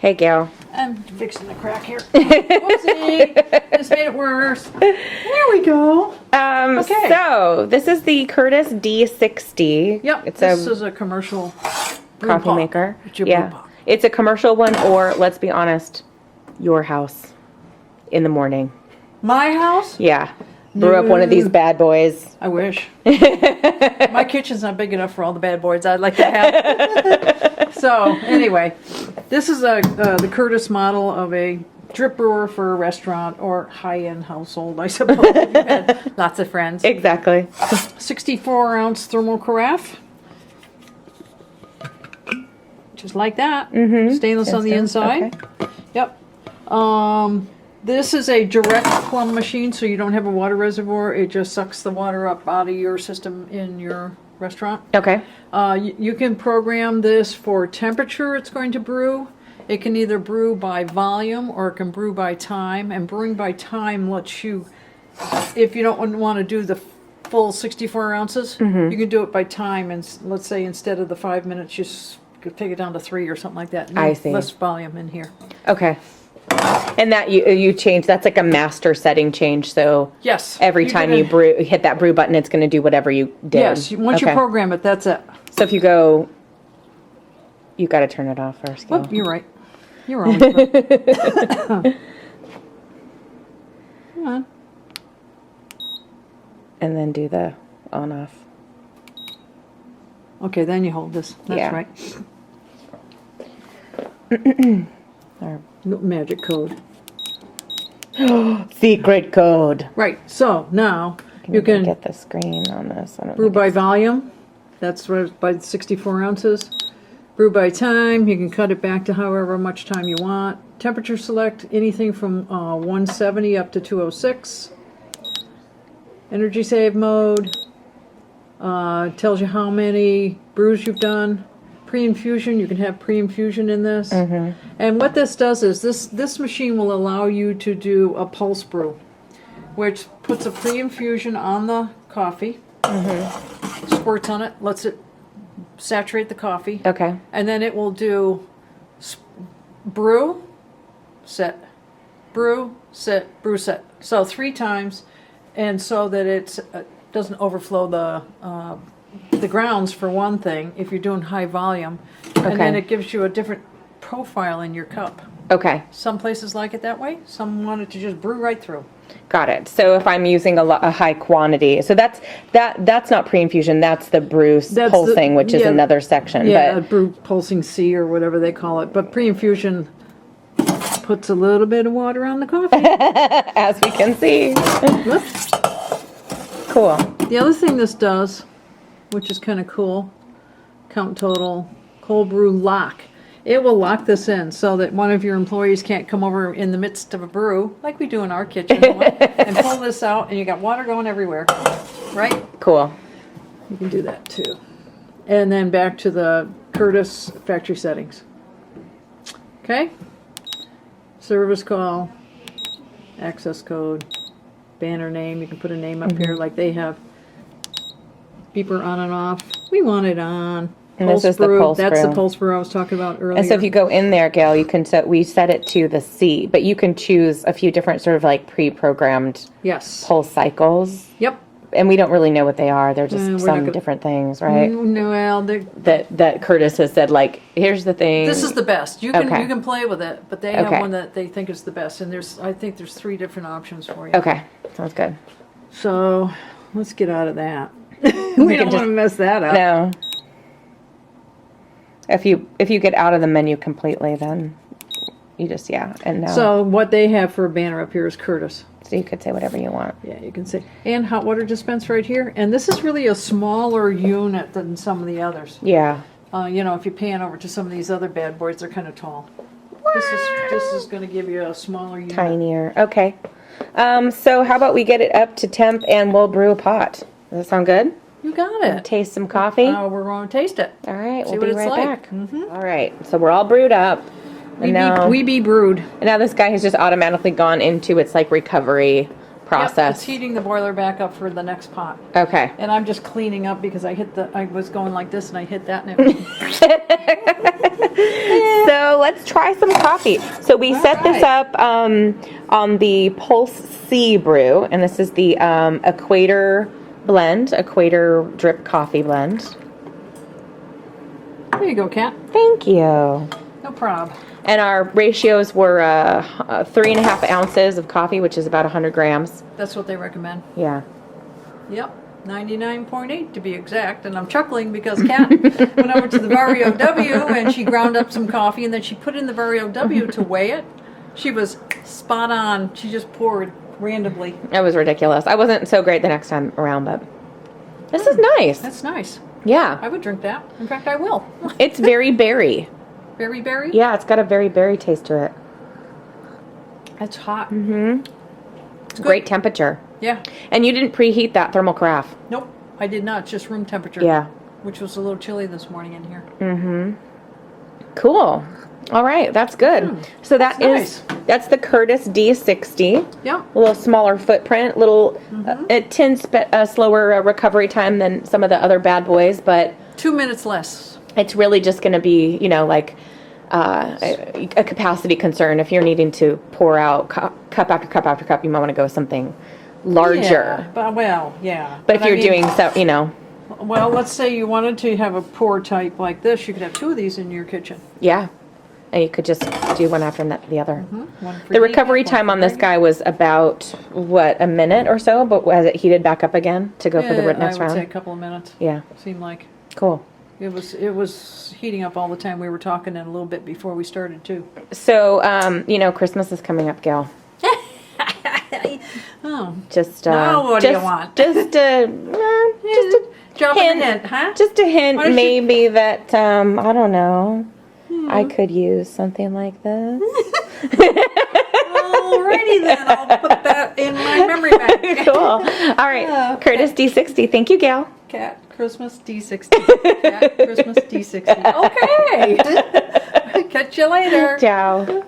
Hey, Gail. I'm fixing the crack here. Whoopsie! This made it worse. There we go. Okay. So this is the Curtis D60. Yep. This is a commercial coffee maker. It's your brew pot. It's a commercial one, or let's be honest, your house in the morning. My house? Yeah. Brew up one of these bad boys. I wish. My kitchen's not big enough for all the bad boys I'd like to have. So anyway, this is the Curtis model of a drip brewer for a restaurant or high-end household, I suppose. If you had lots of friends. Exactly. 64-ounce thermal carafe. Just like that. Stainless on the inside. Okay. Yep. This is a direct plumb machine, so you don't have a water reservoir. It just sucks the water up out of your system in your restaurant. Okay. You can program this for temperature it's going to brew. It can either brew by volume or it can brew by time. And brewing by time lets you, if you don't want to do the full 64 ounces, you can do it by time. And let's say instead of the 5 minutes, just take it down to 3 or something like that. And I see. Less volume in here. Okay. And that you change, that's like a master setting change, so yes, every time you hit that brew button, it's going to do whatever you did. Yes, once you program it, that's it. So if you go, you got to turn it off first. Oh, you're right. You're always right. Come on. And then do the on off. Okay, then you hold this. That's right. Our magic code. secret code. Right. So now you can get the screen on this. I don't brew by volume. That's right, by 64 ounces. Brew by time. You can cut it back to however much time you want. Temperature select anything from 170 up to 206. Energy save mode. Tells you how many brews you've done. Pre-infusion, you can have pre-infusion in this. And what this does is this machine will allow you to do a pulse brew, which puts a pre-infusion on the coffee, squirts on it, lets it saturate the coffee. Okay. And then it will do brew, set, brew, set, brew, set. So 3 times, and so that it doesn't overflow the grounds for one thing, if you're doing high volume, and then it gives you a different profile in your cup. Okay. Some places like it that way. Some want it to just brew right through. Got it. So if I'm using a high quantity, so that's not pre-infusion. That's the brew pulsing, which is another section. Yeah, brew pulsing C or whatever they call it. But pre-infusion puts a little bit of water on the coffee, as we can see. Whoops. Cool. The other thing this does, which is kind of cool, count total, cold brew lock. It will lock this in so that one of your employees can't come over in the midst of a brew, like we do in our kitchen, and pull this out, and you got water going everywhere, right? Cool. You can do that too. And then back to the Curtis factory settings. Okay? Service call, access code, banner name. You can put a name up here like they have. Beeper on and off. We want it on. And this is the pulse brew. That's the pulse brew I was talking about earlier. And so if you go in there, Gail, you can we set it to the C, but you can choose a few different sort of like pre-programmed pulse cycles. Yep. And we don't really know what they are. They're just some different things, right? No, well, that Curtis has said, like, here's the thing. This is the best. You can play with it, but they have one that they think is the best, and I think there's 3 different options for you. Okay, sounds good. So let's get out of that. We don't want to mess that up. No. If you get out of the menu completely, then you just and now. So what they have for a banner up here is Curtis. So you could say whatever you want. Yeah, you can say, and hot water dispense right here. And this is really a smaller unit than some of the others. Yeah. If you pan over to some of these other bad boys, they're kind of tall. This is going to give you a smaller unit. Tinier. Okay. So how about we get it up to temp and we'll brew a pot. Does that sound good? You got it. Taste some coffee. We're going to taste it. All right, See we'll be right like. back. All right, so we're all brewed up. We be brewed. And now this guy has just automatically gone into its like recovery process. Yep, it's heating the boiler back up for the next pot. Okay. And I'm just cleaning up because I was going like this and I hit that and it was So let's try some coffee. So we set this up on the Pulse C brew, and this is the Equator blend, Equator drip coffee blend. There you go, Kat. Thank you. No problem. And our ratios were 3.5 ounces of coffee, which is about 100 grams. That's what they recommend. Yeah. Yep. 99.8 to be exact, and I'm chuckling because Kat went over to the Vario W and she ground up some coffee and then she put in the Vario W to weigh it. She was spot on. She just poured randomly. It was ridiculous. I wasn't so great the next time around, but this is nice. That's nice. Yeah. I would drink that. In fact, I will. It's very berry. Very berry? Yeah, it's got a very berry taste to it. It's hot. Mm-hmm. It's great temperature. Yeah. And you didn't preheat that thermal carafe. Nope, I did not. It's just room temperature. Yeah. Which was a little chilly this morning in here. Mm-hmm. Cool. All right, that's good. So that's the Curtis D60. Yeah. A little smaller footprint, it tends a slower recovery time than some of the other bad boys, but 2 minutes less. It's really just going to be, like a capacity concern. If you're needing to pour out cup after cup after cup, you might want to go with something larger. Yeah, but if you're doing so, Well, let's say you wanted to have a pour type like this, you could have 2 of these in your kitchen. Yeah. And you could just do one after the other. One for The recovery time on this guy was about, a minute or so, but as it heated back up again to go for the next round? I would say a couple of minutes. Yeah. Seemed like. Cool. It was heating up all the time we were talking and a little bit before we started too. So, Christmas is coming up, Gail. Oh. Just now what do you want? Just a drop in a hint, huh? Just a hint, maybe that I don't know. I could use something like this. Alrighty then, I'll put that in my memory bank. Cool. All right, Curtis D60. Thank you, Gail. Cat Christmas D60. Cat Christmas D60. Okay. Catch you later. Ciao.